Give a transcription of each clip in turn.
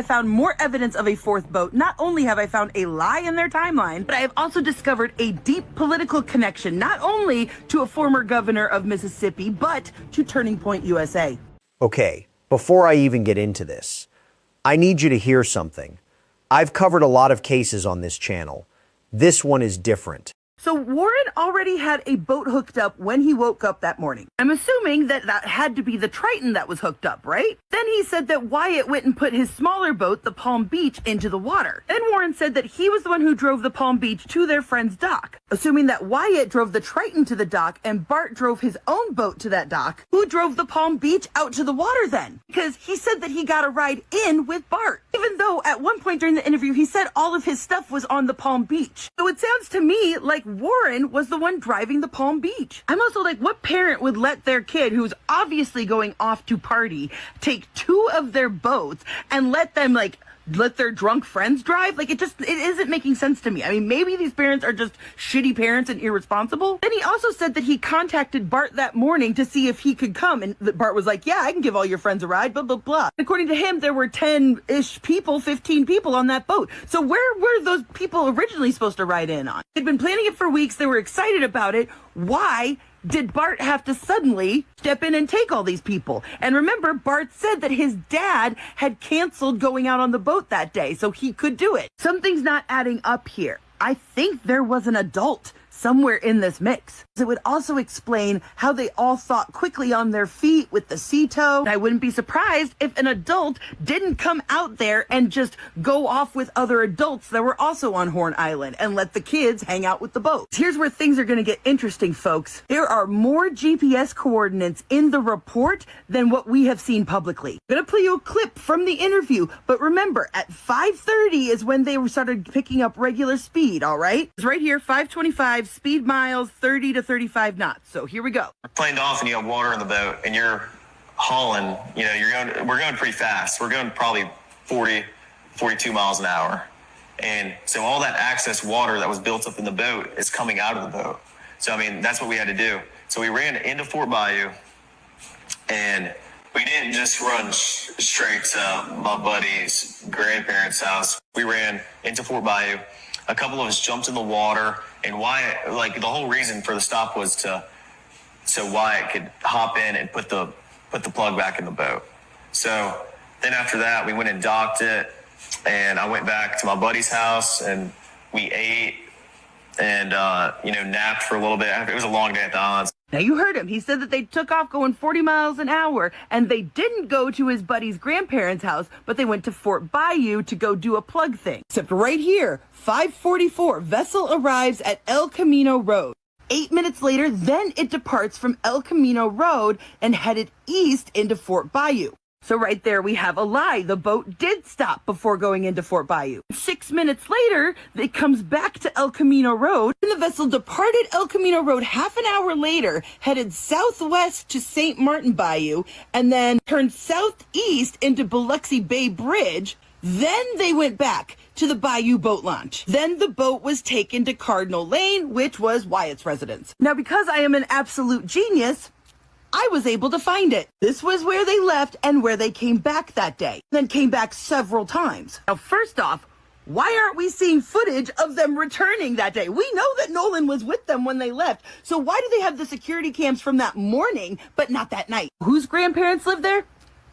I found more evidence of a fourth boat. Not only have I found a lie in their timeline, but I have also discovered a deep political connection, not only to a former governor of Mississippi, but to Turning Point USA. Okay, before I even get into this, I need you to hear something. I've covered a lot of cases on this channel. This one is different. So Warren already had a boat hooked up when he woke up that morning. I'm assuming that that had to be the Triton that was hooked up, right? Then he said that Wyatt went and put his smaller boat, the Palm Beach, into the water. Then Warren said that he was the one who drove the Palm Beach to their friend's dock. Assuming that Wyatt drove the Triton to the dock and Bart drove his own boat to that dock, who drove the Palm Beach out to the water then? Because he said that he got a ride in with Bart, even though at one point during the interview he said all of his stuff was on the Palm Beach. So it sounds to me like Warren was the one driving the Palm Beach. I'm also like, what parent would let their kid, who's obviously going off to party, take two of their boats and let them let their drunk friends drive? Like, it isn't making sense to me. I mean, maybe these parents are just shitty parents and irresponsible. Then he also said that he contacted Bart that morning to see if he could come. And Bart was like, yeah, I can give all your friends a ride, blah, blah, blah. According to him, there were 10-ish people, 15 people on that boat. So where were those people originally supposed to ride in on? They'd been planning it for weeks. They were excited about it. Why did Bart have to suddenly step in and take all these people? And remember, Bart said that his dad had canceled going out on the boat that day, so he could do it. Something's not adding up here. I think there was an adult somewhere in this mix. It would also explain how they all thought quickly on their feet with the sea tow. I wouldn't be surprised if an adult didn't come out there and just go off with other adults that were also on Horn Island and let the kids hang out with the boat. Here's where things are going to get interesting, folks. There are more GPS coordinates in the report than what we have seen publicly. I'm going to play you a clip from the interview, but remember, at 5:30 is when they started picking up regular speed, all right? It's right here, 525, speed miles, 30 to 35 knots. So here we go. Planed off and you have water in the boat and you're hauling, we're going pretty fast. We're going probably 40, 42 miles an hour. And so all that excess water that was built up in the boat is coming out of the boat. So, I mean, that's what we had to do. So we ran into Fort Bayou and we didn't just run straight to my buddy's grandparents' house. We ran into Fort Bayou. A couple of us jumped in the water, and Wyatt, the whole reason for the stop was so Wyatt could hop in and put the plug back in the boat. So then after that, we went and docked it, and I went back to my buddy's house, and we ate and napped for a little bit. It was a long day at the islands. Now you heard him. He said that they took off going 40 miles an hour and they didn't go to his buddy's grandparents' house, but they went to Fort Bayou to go do a plug thing. Except right here, 5:44, vessel arrives at El Camino Road. 8 minutes later, then it departs from El Camino Road and headed east into Fort Bayou. So right there we have a lie. The boat did stop before going into Fort Bayou. 6 minutes later, it comes back to El Camino Road, and the vessel departed El Camino Road half an hour later, headed southwest to St. Martin Bayou, and then turned southeast into Biloxi Bay Bridge. Then they went back to the Bayou boat launch. Then the boat was taken to Cardinal Lane, which was Wyatt's residence. Now, because I am an absolute genius, I was able to find it. This was where they left and where they came back that day, then came back several times. Now, first off, why aren't we seeing footage of them returning that day? We know that Nolan was with them when they left, so why do they have the security cams from that morning, but not that night? Whose grandparents lived there?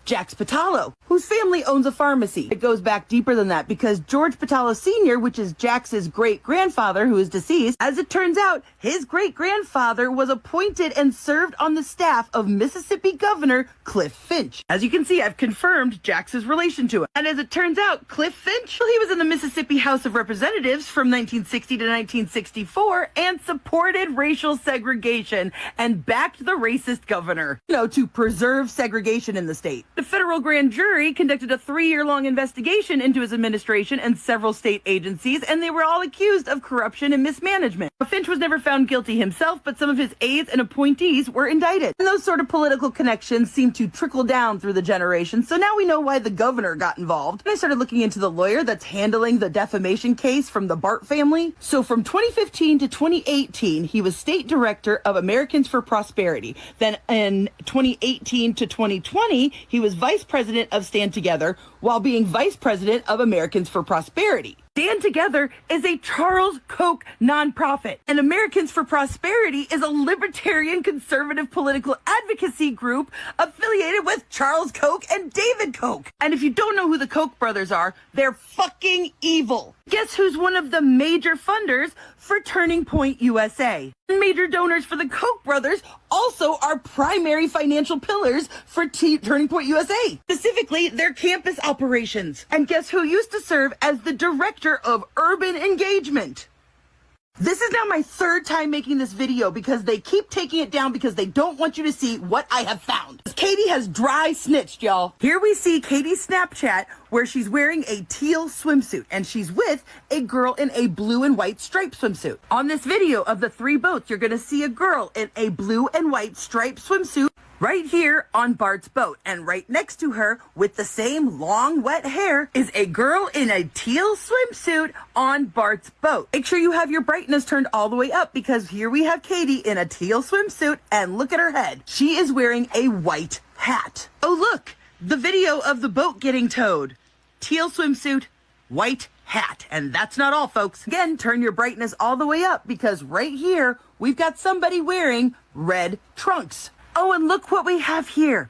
Jax Patalo, whose family owns a pharmacy. It goes back deeper than that because George Patalo Sr., which is Jax's great-grandfather who is deceased, as it turns out, his great-grandfather was appointed and served on the staff of Mississippi Governor Cliff Finch. As you can see, I've confirmed Jax's relation to him. And as it turns out, Cliff Finch, well, he was in the Mississippi House of Representatives from 1960 to 1964 and supported racial segregation and backed the racist governor, to preserve segregation in the state. The federal grand jury conducted a 3-year-long investigation into his administration and several state agencies, and they were all accused of corruption and mismanagement. Finch was never found guilty himself, but some of his aides and appointees were indicted. And those sort of political connections seem to trickle down through the generations, so now we know why the governor got involved. And I started looking into the lawyer that's handling the defamation case from the Bart family. So from 2015 to 2018, he was state director of Americans for Prosperity. Then in 2018 to 2020, he was vice president of Stand Together while being vice president of Americans for Prosperity. Stand Together is a Charles Koch nonprofit, and Americans for Prosperity is a libertarian conservative political advocacy group affiliated with Charles Koch and David Koch. And if you don't know who the Koch brothers are, they're fucking evil. Guess who's one of the major funders for Turning Point USA? Major donors for the Koch brothers also are primary financial pillars for Turning Point USA, specifically their campus operations. And guess who used to serve as the director of urban engagement? This is now my third time making this video because they keep taking it down because they don't want you to see what I have found. Katie has dry snitched, y'all. Here we see Katie's Snapchat where she's wearing a teal swimsuit and she's with a girl in a blue and white striped swimsuit. On this video of the 3 boats, you're gonna see a girl in a blue and white striped swimsuit right here on Bart's boat, and right next to her with the same long wet hair is a girl in a teal swimsuit on Bart's boat. Make sure you have your brightness turned all the way up because here we have Katie in a teal swimsuit and look at her head. She is wearing a white hat. Oh look, the video of the boat getting towed. Teal swimsuit, white hat. And that's not all, folks. Again, turn your brightness all the way up because right here we've got somebody wearing red trunks. Oh, and look what we have here.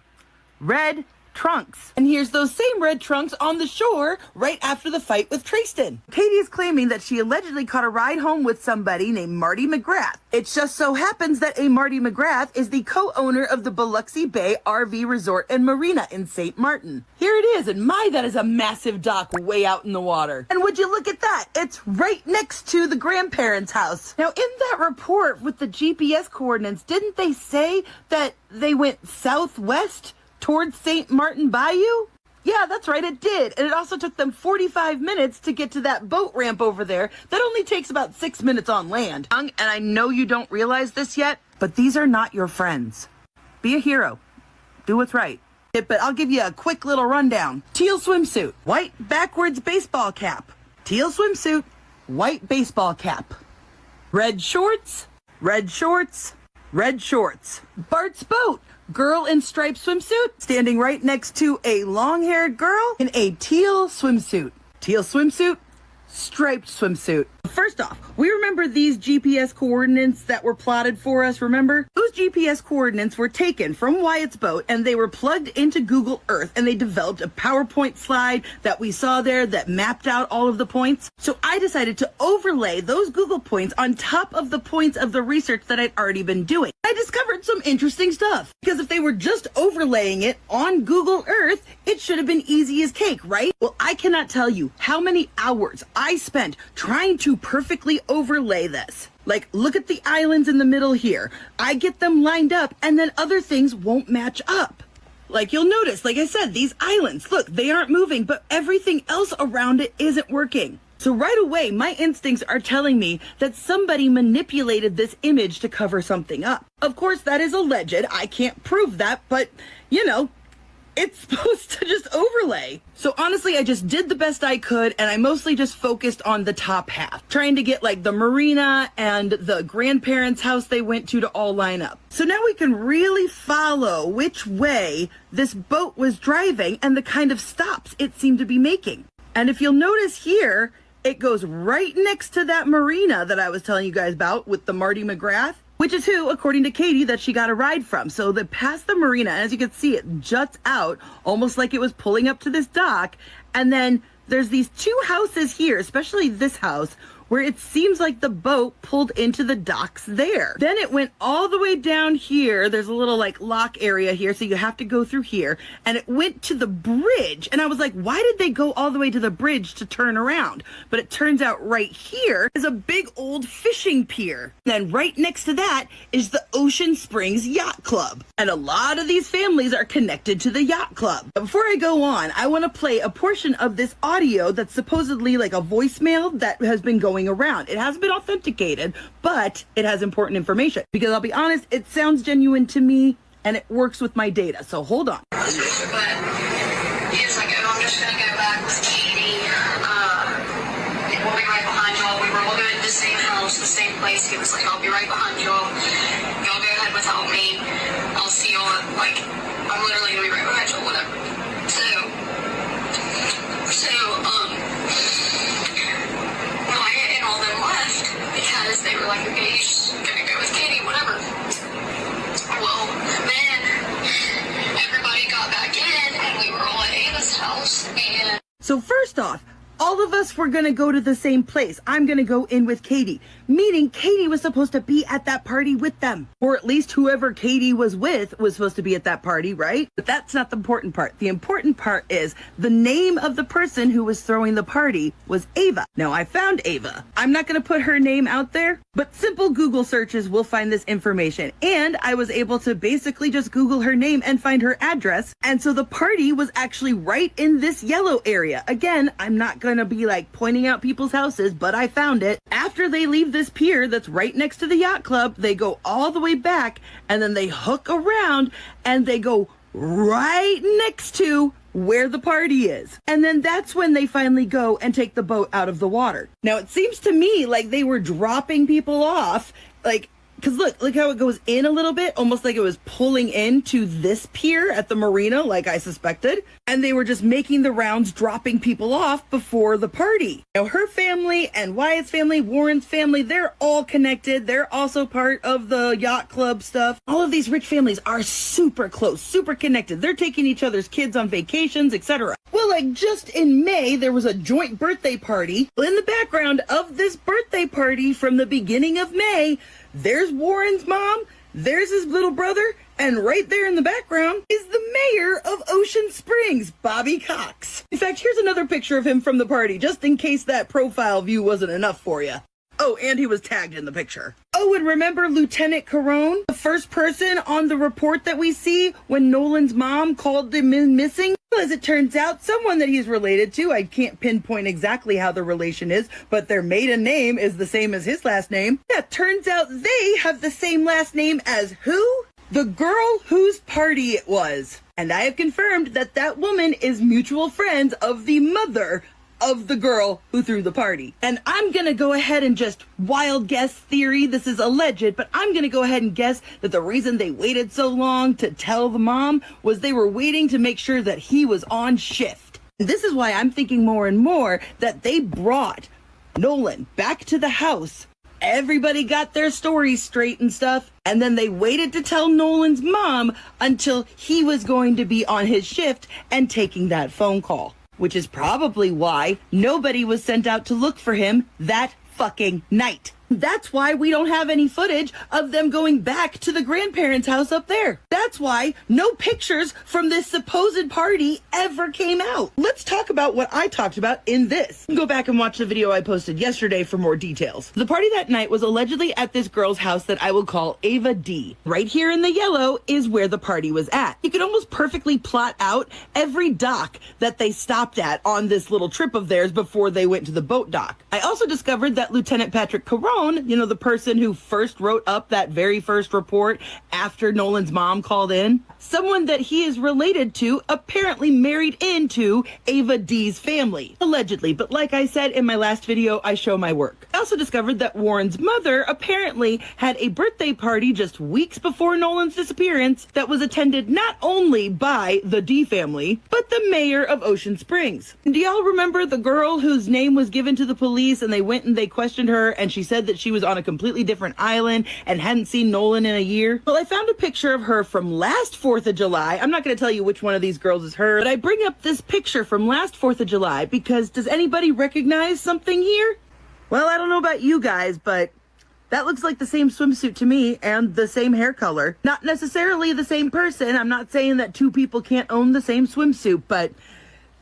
Red trunks. And here's those same red trunks on the shore right after the fight with Tristan. Katie is claiming that she allegedly caught a ride home with somebody named Marty McGrath. It just so happens that a Marty McGrath is the co-owner of the Biloxi Bay RV Resort and Marina in St. Martin. Here it is, and my, that is a massive dock way out in the water. And would you look at that? It's right next to the grandparents' house. Now, in that report with the GPS coordinates, didn't they say that they went southwest towards St. Martin Bayou? Yeah, that's right, it did. And it also took them 45 minutes to get to that boat ramp over there that only takes about 6 minutes on land. And I know you don't realize this yet, but these are not your friends. Be a hero. Do what's right. But I'll give you a quick little rundown. Teal swimsuit, white backwards baseball cap. Teal swimsuit, white baseball cap. Red shorts, red shorts, red shorts. Bart's boat, girl in striped swimsuit, standing right next to a long-haired girl in a teal swimsuit. Teal swimsuit, striped swimsuit. First off, we remember these GPS coordinates that were plotted for us, remember? Those GPS coordinates were taken from Wyatt's boat and they were plugged into Google Earth and they developed a PowerPoint slide that we saw there that mapped out all of the points. So I decided to overlay those Google points on top of the points of the research that I'd already been doing. I discovered some interesting stuff because if they were just overlaying it on Google Earth, it should have been easy as cake, right? Well, I cannot tell you how many hours I spent trying to perfectly overlay this. Like, look at the islands in the middle here. I get them lined up and then other things won't match up. Like you'll notice, like I said, these islands, look, they aren't moving, but everything else around it isn't working. So right away, my instincts are telling me that somebody manipulated this image to cover something up. Of course, that is alleged. I can't prove that, but you know, it's supposed to just overlay. So honestly, I just did the best I could and I mostly just focused on the top half, trying to get like the marina and the grandparents' house they went to all line up. So now we can really follow which way this boat was driving and the kind of stops it seemed to be making. And if you'll notice here, it goes right next to that marina that I was telling you guys about with the Marty McGrath, which is who, according to Katie, that she got a ride from. So they passed the marina, and as you can see, it juts out almost like it was pulling up to this dock. And then there's these 2 houses here, especially this house, where it seems like the boat pulled into the docks there. Then it went all the way down here. There's a little like lock area here, so you have to go through here. And it went to the bridge. And I was like, why did they go all the way to the bridge to turn around? But it turns out right here is a big old fishing pier. And then right next to that is the Ocean Springs Yacht Club. And a lot of these families are connected to the yacht club. But before I go on, I want to play a portion of this audio that's supposedly like a voicemail that has been going around. It hasn't been authenticated, but it has important information because I'll be honest, it sounds genuine to me and it works with my data. So hold on. But years ago, I'm just going to go back with Katie. We'll be right behind y'all. We were all going to the same house, the same place. He was like, I'll be right behind y'all. Y'all go ahead without me. I'll see y'all. Like, I'm literally going to be right behind y'all, whatever. So So first off, all of us were gonna go to the same place. I'm gonna go in with Katie, meaning Katie was supposed to be at that party with them. Or at least whoever Katie was with was supposed to be at that party, right? But that's not the important part. The important part is the name of the person who was throwing the party was Ava. Now, I found Ava. I'm not gonna put her name out there, but simple Google searches will find this information. And I was able to basically just Google her name and find her address. And so the party was actually right in this yellow area. Again, I'm not gonna be like pointing out people's houses, but I found it. After they leave this pier that's right next to the yacht club, they go all the way back and then they hook around and they go right next to where the party is. And then that's when they finally go and take the boat out of the water. Now, it seems to me like they were dropping people off, like, because look how it goes in a little bit, almost like it was pulling into this pier at the marina, like I suspected. And they were just making the rounds, dropping people off before the party. Now, her family and Wyatt's family, Warren's family, they're all connected. They're also part of the yacht club stuff. All of these rich families are super close, super connected. They're taking each other's kids on vacations, etc. Well, like just in May, there was a joint birthday party. In the background of this birthday party from the beginning of May, there's Warren's mom, there's his little brother, and right there in the background is the mayor of Ocean Springs, Bobby Cox. In fact, here's another picture of him from the party, just in case that profile view wasn't enough for you. Oh, and he was tagged in the picture. Oh, and remember Lieutenant Carone, the first person on the report that we see when Nolan's mom called him missing? Well, as it turns out, someone that he's related to, I can't pinpoint exactly how the relation is, but their maiden name is the same as his last name. Yeah, turns out they have the same last name as who? The girl whose party it was. And I have confirmed that that woman is mutual friends of the mother of the girl who threw the party. And I'm gonna go ahead and just wild guess theory, this is alleged, but I'm gonna go ahead and guess that the reason they waited so long to tell the mom was they were waiting to make sure that he was on shift. And this is why I'm thinking more and more that they brought Nolan back to the house. Everybody got their stories straight and stuff, and then they waited to tell Nolan's mom until he was going to be on his shift and taking that phone call. Which is probably why nobody was sent out to look for him that fucking night. That's why we don't have any footage of them going back to the grandparents' house up there. That's why no pictures from this supposed party ever came out. Let's talk about what I talked about in this. Go back and watch the video I posted yesterday for more details. The party that night was allegedly at this girl's house that I will call Ava D. Right here in the yellow is where the party was at. You could almost perfectly plot out every dock that they stopped at on this little trip of theirs before they went to the boat dock. I also discovered that Lieutenant Patrick Carone, you know, the person who first wrote up that very first report after Nolan's mom called in, someone that he is related to apparently married into Ava D's family, allegedly. But like I said in my last video, I show my work. I also discovered that Warren's mother apparently had a birthday party just weeks before Nolan's disappearance that was attended not only by the D family, but the mayor of Ocean Springs. Do y'all remember the girl whose name was given to the police and they went and they questioned her and she said that she was on a completely different island and hadn't seen Nolan in a year? Well, I found a picture of her from last 4th of July. I'm not going to tell you which one of these girls is her, but I bring up this picture from last 4th of July because does anybody recognize something here? Well, I don't know about you guys, but that looks like the same swimsuit to me and the same hair color. Not necessarily the same person. I'm not saying that two people can't own the same swimsuit, but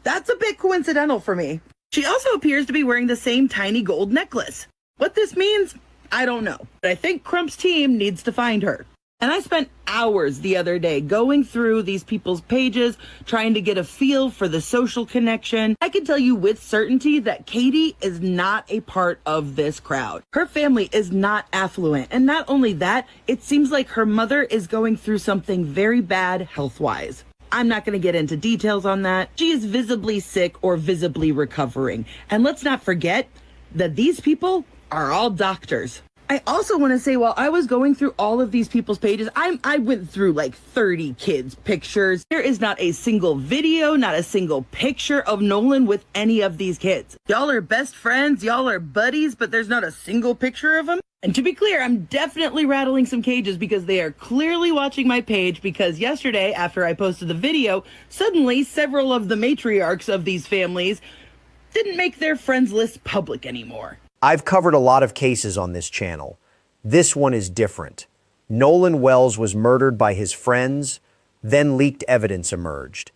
that's a bit coincidental for me. She also appears to be wearing the same tiny gold necklace. What this means, I don't know, but I think Crump's team needs to find her. And I spent hours the other day going through these people's pages, trying to get a feel for the social connection. I can tell you with certainty that Katie is not a part of this crowd. Her family is not affluent. And not only that, it seems like her mother is going through something very bad health-wise. I'm not going to get into details on that. She is visibly sick or visibly recovering. And let's not forget that these people are all doctors. I also want to say while I was going through all of these people's pages, I went through like 30 kids' pictures. There is not a single video, not a single picture of Nolan with any of these kids. Y'all are best friends, y'all are buddies, but there's not a single picture of him. And to be clear, I'm definitely rattling some cages because they are clearly watching my page, because yesterday, after I posted the video, suddenly several of the matriarchs of these families didn't make their friends list public anymore. I've covered a lot of cases on this channel. This one is different. Nolan Wells was murdered by his friends, then leaked evidence emerged.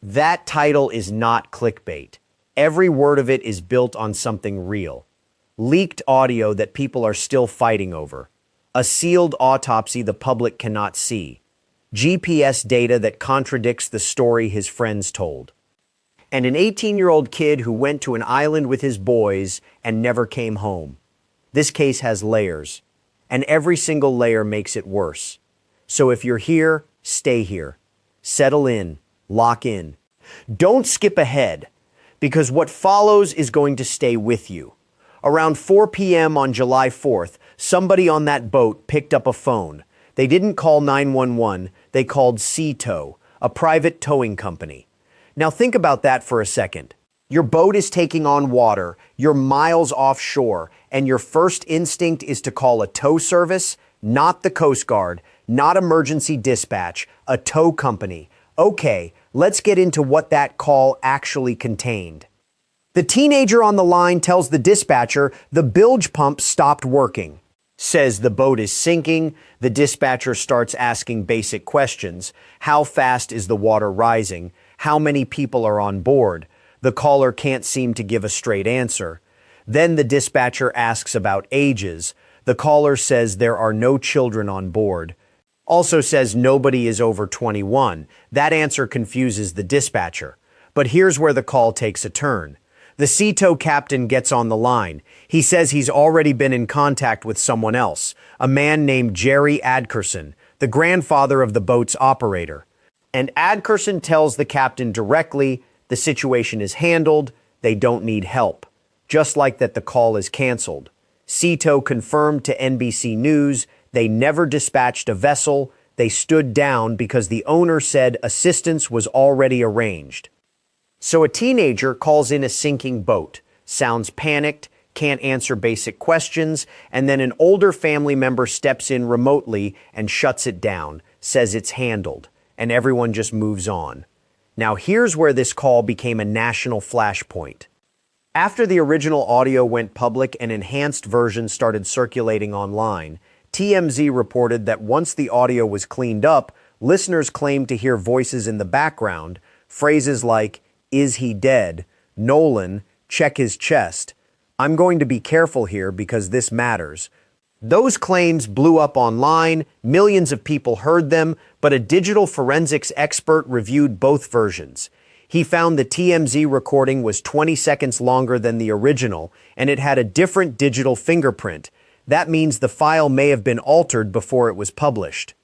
That title is not clickbait. Every word of it is built on something real. Leaked audio that people are still fighting over. A sealed autopsy the public cannot see. GPS data that contradicts the story his friends told. And an 18-year-old kid who went to an island with his boys and never came home. This case has layers, and every single layer makes it worse. So if you're here, stay here. Settle in, lock in. Don't skip ahead, because what follows is going to stay with you. Around 4 p.m. on July 4th, somebody on that boat picked up a phone. They didn't call 911, they called Sea Tow, a private towing company. Now think about that for a second. Your boat is taking on water, you're miles offshore, and your first instinct is to call a tow service, not the Coast Guard, not emergency dispatch, a tow company. Okay, let's get into what that call actually contained. The teenager on the line tells the dispatcher the bilge pump stopped working. Says the boat is sinking. The dispatcher starts asking basic questions. How fast is the water rising? How many people are on board? The caller can't seem to give a straight answer. Then the dispatcher asks about ages. The caller says there are no children on board. Also says nobody is over 21. That answer confuses the dispatcher. But here's where the call takes a turn. The Sea Tow captain gets on the line. He says he's already been in contact with someone else, a man named Jerry Adkerson, the grandfather of the boat's operator. And Adkerson tells the captain directly the situation is handled, they don't need help. Just like that, the call is canceled. Sea Tow confirmed to NBC News they never dispatched a vessel. They stood down because the owner said assistance was already arranged. So a teenager calls in a sinking boat, sounds panicked, can't answer basic questions, and then an older family member steps in remotely and shuts it down, says it's handled, and everyone just moves on. Now here's where this call became a national flashpoint. After the original audio went public, an enhanced version started circulating online. TMZ reported that once the audio was cleaned up, listeners claimed to hear voices in the background, phrases like, "Is he dead? Nolan, check his chest. I'm going to be careful here because this matters." Those claims blew up online, millions of people heard them, but a digital forensics expert reviewed both versions. He found the TMZ recording was 20 seconds longer than the original, and it had a different digital fingerprint. That means the file may have been altered before it was published.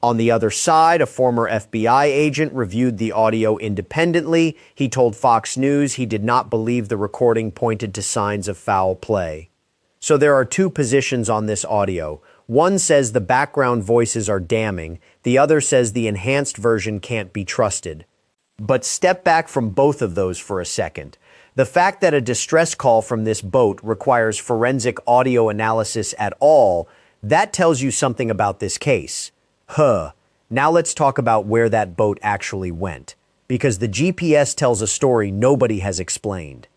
On the other side, a former FBI agent reviewed the audio independently. He told Fox News he did not believe the recording pointed to signs of foul play. So there are two positions on this audio. One says the background voices are damning. The other says the enhanced version can't be trusted. But step back from both of those for a second. The fact that a distress call from this boat requires forensic audio analysis at all, that tells you something about this case. Now let's talk about where that boat actually went, because the GPS tells a story nobody has explained.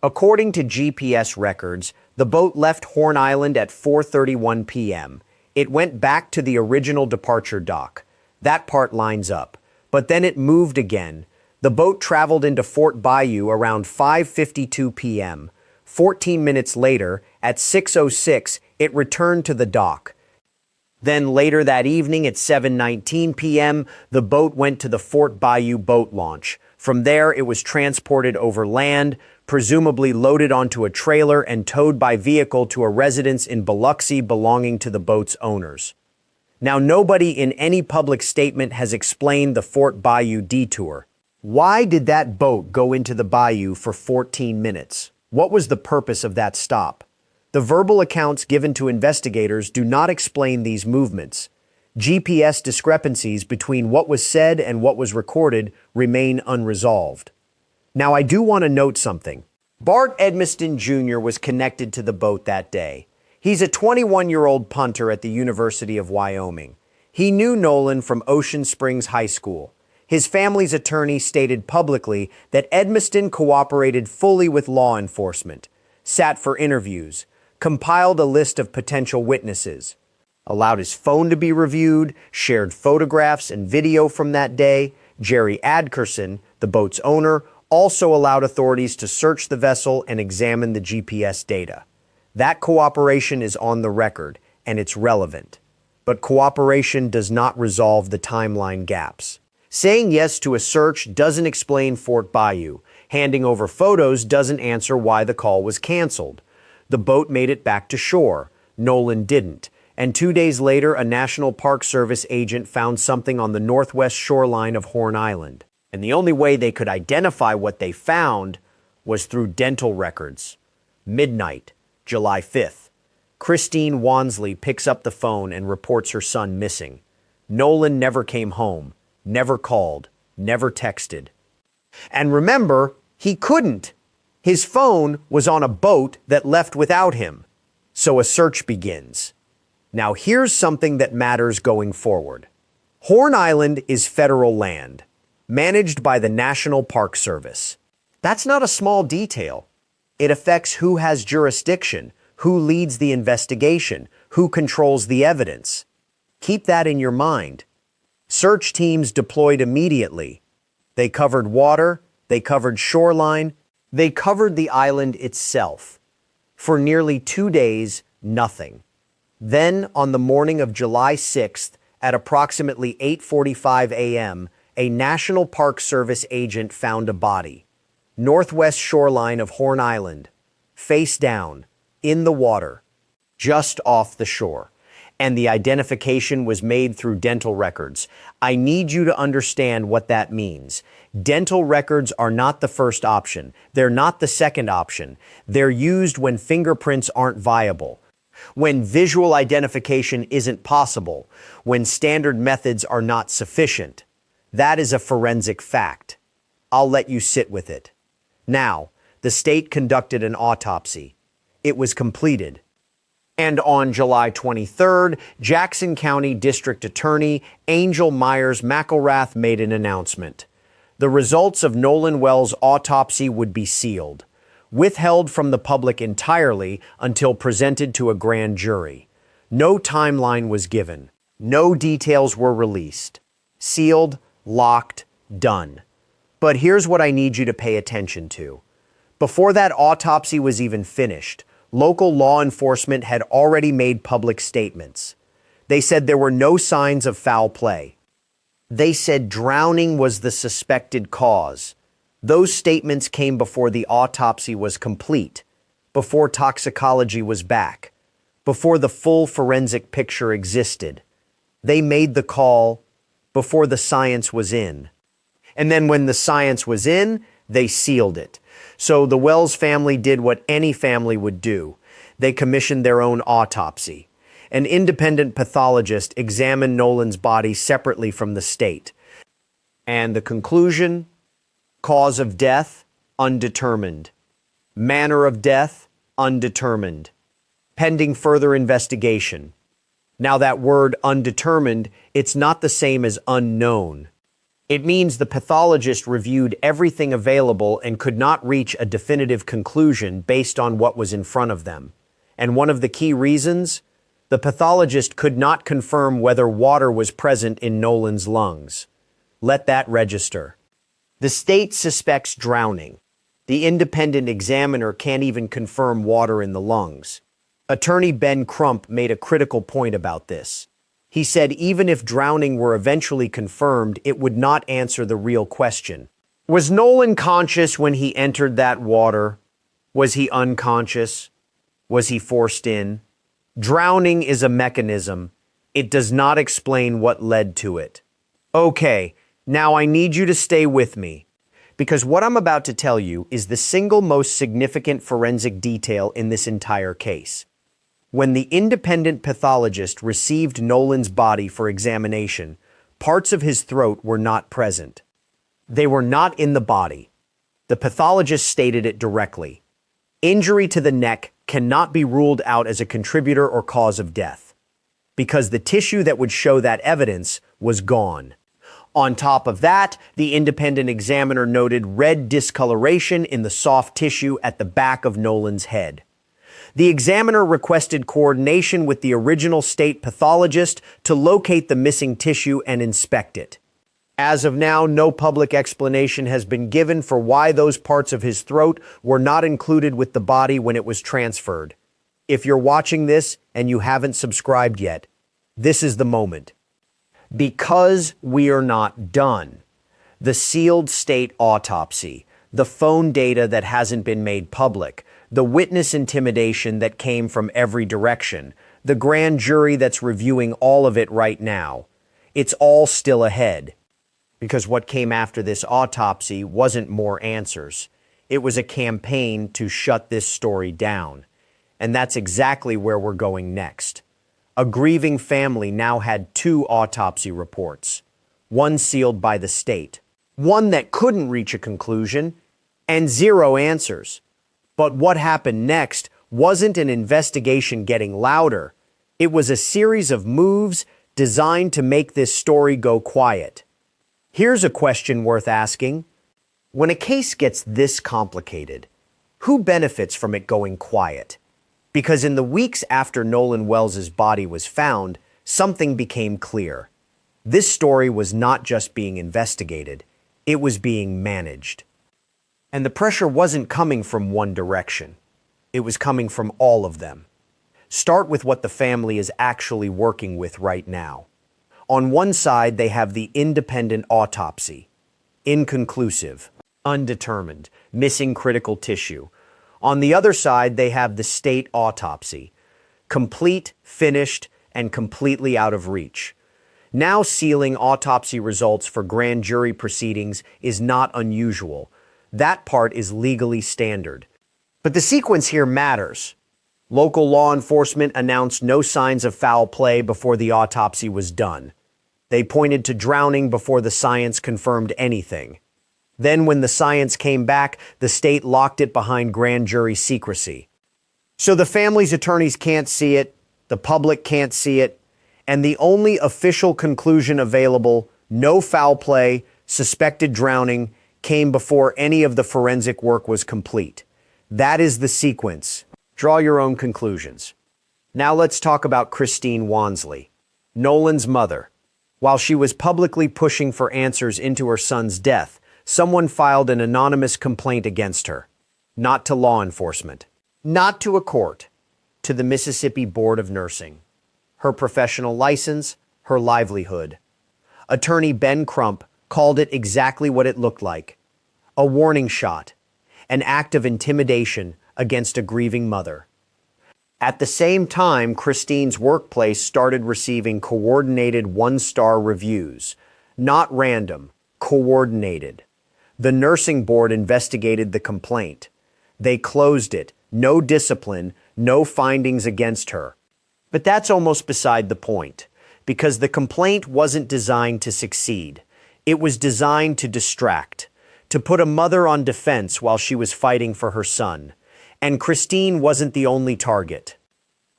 According to GPS records, the boat left Horn Island at 4:31 p.m. It went back to the original departure dock. That part lines up. But then it moved again. The boat traveled into Fort Bayou around 5:52 p.m. 14 minutes later, at 6:06, it returned to the dock. Then later that evening at 7:19 p.m., the boat went to the Fort Bayou boat launch. From there, it was transported over land, presumably loaded onto a trailer and towed by vehicle to a residence in Biloxi belonging to the boat's owners. Now, nobody in any public statement has explained the Fort Bayou detour. Why did that boat go into the bayou for 14 minutes? What was the purpose of that stop? The verbal accounts given to investigators do not explain these movements. GPS discrepancies between what was said and what was recorded remain unresolved. Now, I do want to note something. Bart Edmiston Jr. was connected to the boat that day. He's a 21-year-old punter at the University of Wyoming. He knew Nolan from Ocean Springs High School. His family's attorney stated publicly that Edmiston cooperated fully with law enforcement, sat for interviews, compiled a list of potential witnesses, allowed his phone to be reviewed, shared photographs and video from that day. Jerry Adkerson, the boat's owner, also allowed authorities to search the vessel and examine the GPS data. That cooperation is on the record, and it's relevant. But cooperation does not resolve the timeline gaps. Saying yes to a search doesn't explain Fort Bayou. Handing over photos doesn't answer why the call was canceled. The boat made it back to shore. Nolan didn't. And 2 days later, a National Park Service agent found something on the northwest shoreline of Horn Island. And the only way they could identify what they found was through dental records. Midnight, July 5th. Christine Wansley picks up the phone and reports her son missing. Nolan never came home, never called, never texted. And remember, he couldn't. His phone was on a boat that left without him. So a search begins. Now here's something that matters going forward. Horn Island is federal land, managed by the National Park Service. That's not a small detail. It affects who has jurisdiction, who leads the investigation, who controls the evidence. Keep that in your mind. Search teams deployed immediately. They covered water, they covered shoreline, they covered the island itself. For nearly 2 days, nothing. Then, on the morning of July 6th, at approximately 8:45 a.m., a National Park Service agent found a body. Northwest shoreline of Horn Island, face down, in the water, just off the shore. And the identification was made through dental records. I need you to understand what that means. Dental records are not the first option. They're not the second option. They're used when fingerprints aren't viable, when visual identification isn't possible, when standard methods are not sufficient. That is a forensic fact. I'll let you sit with it. Now, the state conducted an autopsy. It was completed. And on July 23rd, Jackson County District Attorney Angel Myers McElrath made an announcement. The results of Nolan Wells' autopsy would be sealed, withheld from the public entirely until presented to a grand jury. No timeline was given. No details were released. Sealed, locked, done. But here's what I need you to pay attention to. Before that autopsy was even finished, local law enforcement had already made public statements. They said there were no signs of foul play. They said drowning was the suspected cause. Those statements came before the autopsy was complete, before toxicology was back, before the full forensic picture existed. They made the call before the science was in. And then when the science was in, they sealed it. So the Wells family did what any family would do. They commissioned their own autopsy. An independent pathologist examined Nolan's body separately from the state. And the conclusion? Cause of death? Undetermined. Manner of death? Undetermined. Pending further investigation. Now that word undetermined, it's not the same as unknown. It means the pathologist reviewed everything available and could not reach a definitive conclusion based on what was in front of them. And one of the key reasons? The pathologist could not confirm whether water was present in Nolan's lungs. Let that register. The state suspects drowning. The independent examiner can't even confirm water in the lungs. Attorney Ben Crump made a critical point about this. He said even if drowning were eventually confirmed, it would not answer the real question. Was Nolan conscious when he entered that water? Was he unconscious? Was he forced in? Drowning is a mechanism. It does not explain what led to it. Okay, now I need you to stay with me, because what I'm about to tell you is the single most significant forensic detail in this entire case. When the independent pathologist received Nolan's body for examination, parts of his throat were not present. They were not in the body. The pathologist stated it directly. Injury to the neck cannot be ruled out as a contributor or cause of death because the tissue that would show that evidence was gone. On top of that, the independent examiner noted red discoloration in the soft tissue at the back of Nolan's head. The examiner requested coordination with the original state pathologist to locate the missing tissue and inspect it. As of now, no public explanation has been given for why those parts of his throat were not included with the body when it was transferred. If you're watching this and you haven't subscribed yet, this is the moment. Because we are not done. The sealed state autopsy, the phone data that hasn't been made public, the witness intimidation that came from every direction, the grand jury that's reviewing all of it right now. It's all still ahead. Because what came after this autopsy wasn't more answers. It was a campaign to shut this story down. And that's exactly where we're going next. A grieving family now had 2 autopsy reports, one sealed by the state, one that couldn't reach a conclusion, and 0 answers. But what happened next wasn't an investigation getting louder. It was a series of moves designed to make this story go quiet. Here's a question worth asking. When a case gets this complicated, who benefits from it going quiet? Because in the weeks after Nolan Wells' body was found, something became clear. This story was not just being investigated, it was being managed. And the pressure wasn't coming from one direction. It was coming from all of them. Start with what the family is actually working with right now. On one side, they have the independent autopsy. Inconclusive, undetermined, missing critical tissue. On the other side, they have the state autopsy. Complete, finished, and completely out of reach. Now sealing autopsy results for grand jury proceedings is not unusual. That part is legally standard. But the sequence here matters. Local law enforcement announced no signs of foul play before the autopsy was done. They pointed to drowning before the science confirmed anything. Then when the science came back, the state locked it behind grand jury secrecy. So the family's attorneys can't see it, the public can't see it, and the only official conclusion available, no foul play, suspected drowning, came before any of the forensic work was complete. That is the sequence. Draw your own conclusions. Now let's talk about Christine Wansley, Nolan's mother. While she was publicly pushing for answers into her son's death, someone filed an anonymous complaint against her. Not to law enforcement, not to a court, to the Mississippi Board of Nursing. Her professional license, her livelihood. Attorney Ben Crump called it exactly what it looked like. A warning shot, an act of intimidation against a grieving mother. At the same time, Christine's workplace started receiving coordinated 1-star reviews. Not random, coordinated. The nursing board investigated the complaint. They closed it. No discipline, no findings against her. But that's almost beside the point, because the complaint wasn't designed to succeed. It was designed to distract, to put a mother on defense while she was fighting for her son. And Christine wasn't the only target.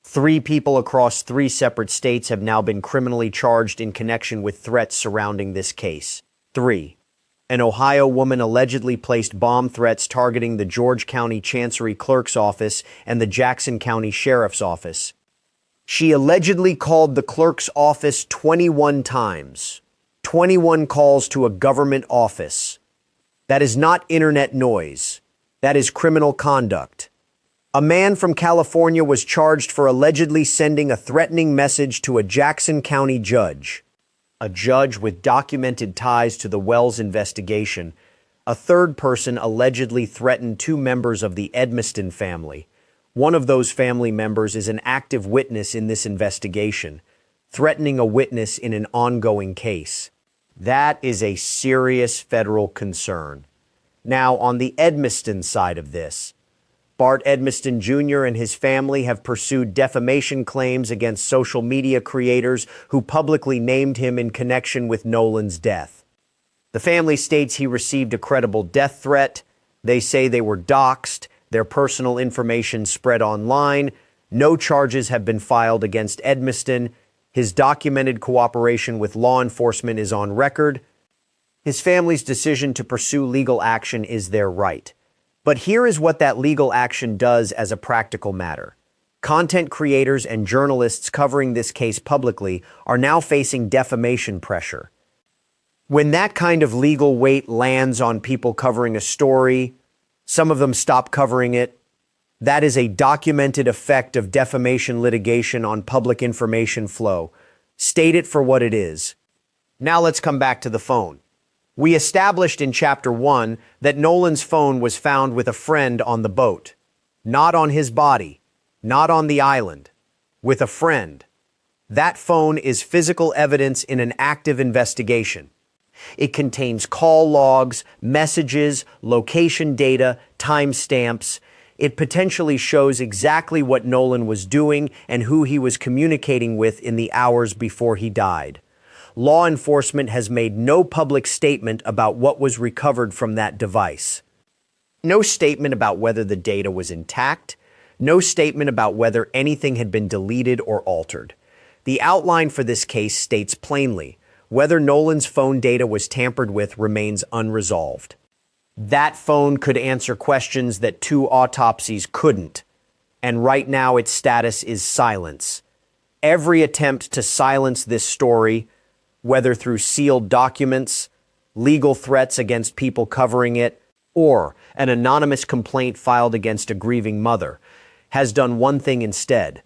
3 people across 3 separate states have now been criminally charged in connection with threats surrounding this case. 3. An Ohio woman allegedly placed bomb threats targeting the George County Chancery Clerk's office and the Jackson County Sheriff's office. She allegedly called the clerk's office 21 times. 21 calls to a government office. That is not internet noise. That is criminal conduct. A man from California was charged for allegedly sending a threatening message to a Jackson County judge. A judge with documented ties to the Wells investigation. A third person allegedly threatened 2 members of the Edmiston family. One of those family members is an active witness in this investigation, threatening a witness in an ongoing case. That is a serious federal concern. Now, on the Edmiston side of this, Bart Edmiston Jr. and his family have pursued defamation claims against social media creators who publicly named him in connection with Nolan's death. The family states he received a credible death threat. They say they were doxxed. their personal information spread online. No charges have been filed against Edmiston. His documented cooperation with law enforcement is on record. His family's decision to pursue legal action is their right. But here is what that legal action does as a practical matter. Content creators and journalists covering this case publicly are now facing defamation pressure. When that kind of legal weight lands on people covering a story, some of them stop covering it. That is a documented effect of defamation litigation on public information flow. State it for what it is. Now let's come back to the phone. We established in Chapter 1 that Nolan's phone was found with a friend on the boat. Not on his body, not on the island, with a friend. That phone is physical evidence in an active investigation. It contains call logs, messages, location data, timestamps. It potentially shows exactly what Nolan was doing and who he was communicating with in the hours before he died. Law enforcement has made no public statement about what was recovered from that device. No statement about whether the data was intact. No statement about whether anything had been deleted or altered. The outline for this case states plainly, whether Nolan's phone data was tampered with remains unresolved. That phone could answer questions that 2 autopsies couldn't, and right now its status is silence. Every attempt to silence this story, whether through sealed documents, legal threats against people covering it, or an anonymous complaint filed against a grieving mother, has done one thing instead,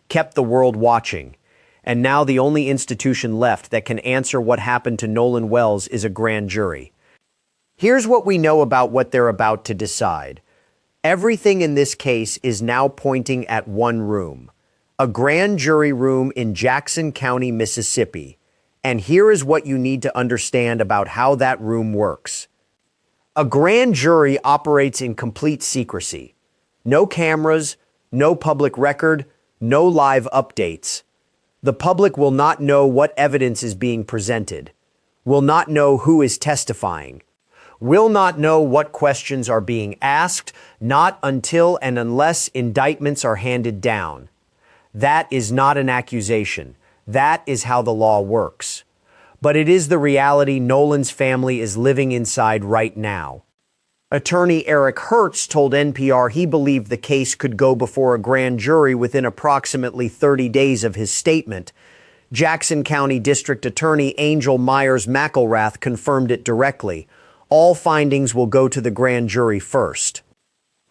kept the world watching. And now the only institution left that can answer what happened to Nolan Wells is a grand jury. Here's what we know about what they're about to decide. Everything in this case is now pointing at one room, a grand jury room in Jackson County, Mississippi. And here is what you need to understand about how that room works. A grand jury operates in complete secrecy. No cameras, no public record, no live updates. The public will not know what evidence is being presented, will not know who is testifying, will not know what questions are being asked, not until and unless indictments are handed down. That is not an accusation. That is how the law works. But it is the reality Nolan's family is living inside right now. Attorney Eric Hertz told NPR he believed the case could go before a grand jury within approximately 30 days of his statement. Jackson County District Attorney Angel Myers McElrath confirmed it directly. All findings will go to the grand jury first.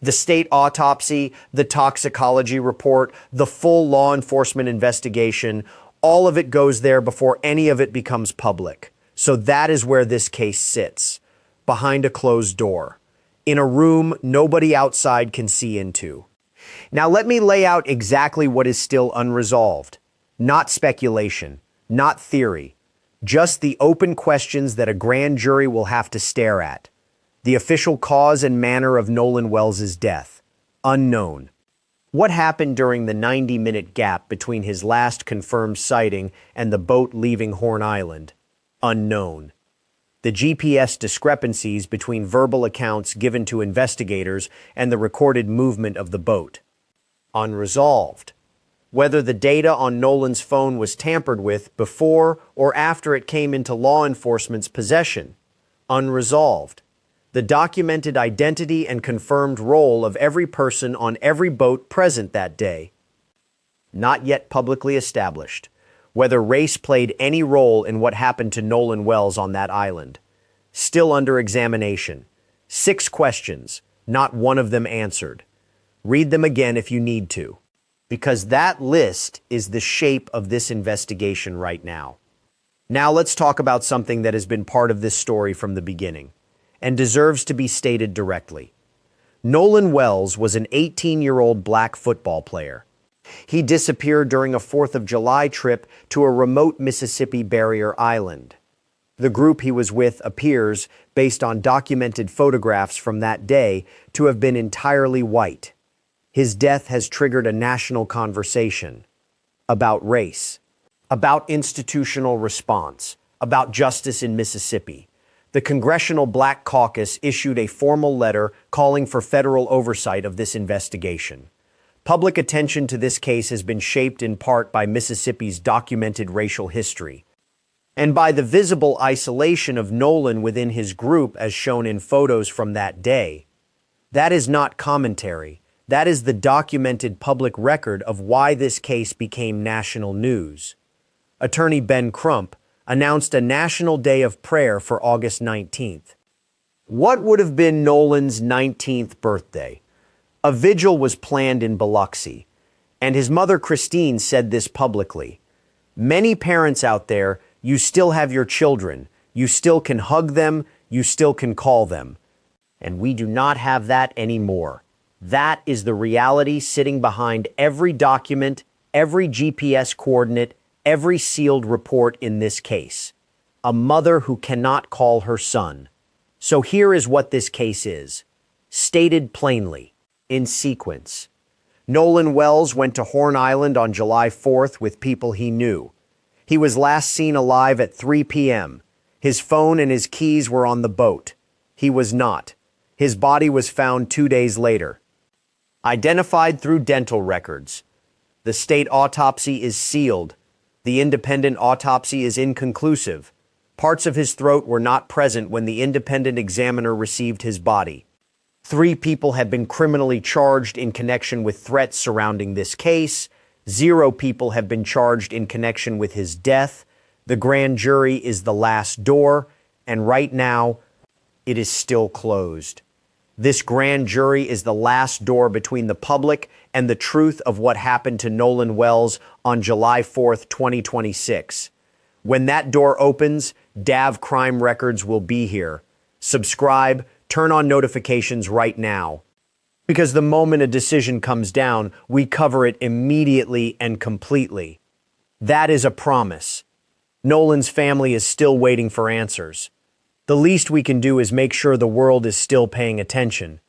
The state autopsy, the toxicology report, the full law enforcement investigation, all of it goes there before any of it becomes public. So that is where this case sits, behind a closed door, in a room nobody outside can see into. Now let me lay out exactly what is still unresolved. Not speculation, not theory, just the open questions that a grand jury will have to stare at. The official cause and manner of Nolan Wells' death, unknown. What happened during the 90-minute gap between his last confirmed sighting and the boat leaving Horn Island? Unknown. The GPS discrepancies between verbal accounts given to investigators and the recorded movement of the boat? Unresolved. Whether the data on Nolan's phone was tampered with before or after it came into law enforcement's possession? Unresolved. The documented identity and confirmed role of every person on every boat present that day? Not yet publicly established. Whether race played any role in what happened to Nolan Wells on that island? Still under examination. 6 questions, not one of them answered. Read them again if you need to, because that list is the shape of this investigation right now. Now let's talk about something that has been part of this story from the beginning and deserves to be stated directly. Nolan Wells was an 18-year-old black football player. He disappeared during a 4th of July trip to a remote Mississippi barrier island. The group he was with appears, based on documented photographs from that day, to have been entirely white. His death has triggered a national conversation about race, about institutional response, about justice in Mississippi. the Congressional Black Caucus issued a formal letter calling for federal oversight of this investigation. Public attention to this case has been shaped in part by Mississippi's documented racial history, and by the visible isolation of Nolan within his group as shown in photos from that day. That is not commentary. That is the documented public record of why this case became national news. Attorney Ben Crump announced a national day of prayer for August 19th. What would have been Nolan's 19th birthday? A vigil was planned in Biloxi, and his mother Christine said this publicly. Many parents out there, you still have your children. You still can hug them. You still can call them. And we do not have that anymore. That is the reality sitting behind every document, every GPS coordinate, every sealed report in this case. A mother who cannot call her son. So here is what this case is. Stated plainly, in sequence. Nolan Wells went to Horn Island on July 4th with people he knew. He was last seen alive at 3 p.m. His phone and his keys were on the boat. He was not. His body was found 2 days later. Identified through dental records. The state autopsy is sealed. The independent autopsy is inconclusive. Parts of his throat were not present when the independent examiner received his body. 3 people have been criminally charged in connection with threats surrounding this case. 0 people have been charged in connection with his death. The grand jury is the last door, and right now, it is still closed. This grand jury is the last door between the public and the truth of what happened to Nolan Wells on July 4th, 2026. When that door opens, DAV Crime Records will be here. Subscribe, turn on notifications right now. Because the moment a decision comes down, we cover it immediately and completely. That is a promise. Nolan's family is still waiting for answers. The least we can do is make sure the world is still paying attention.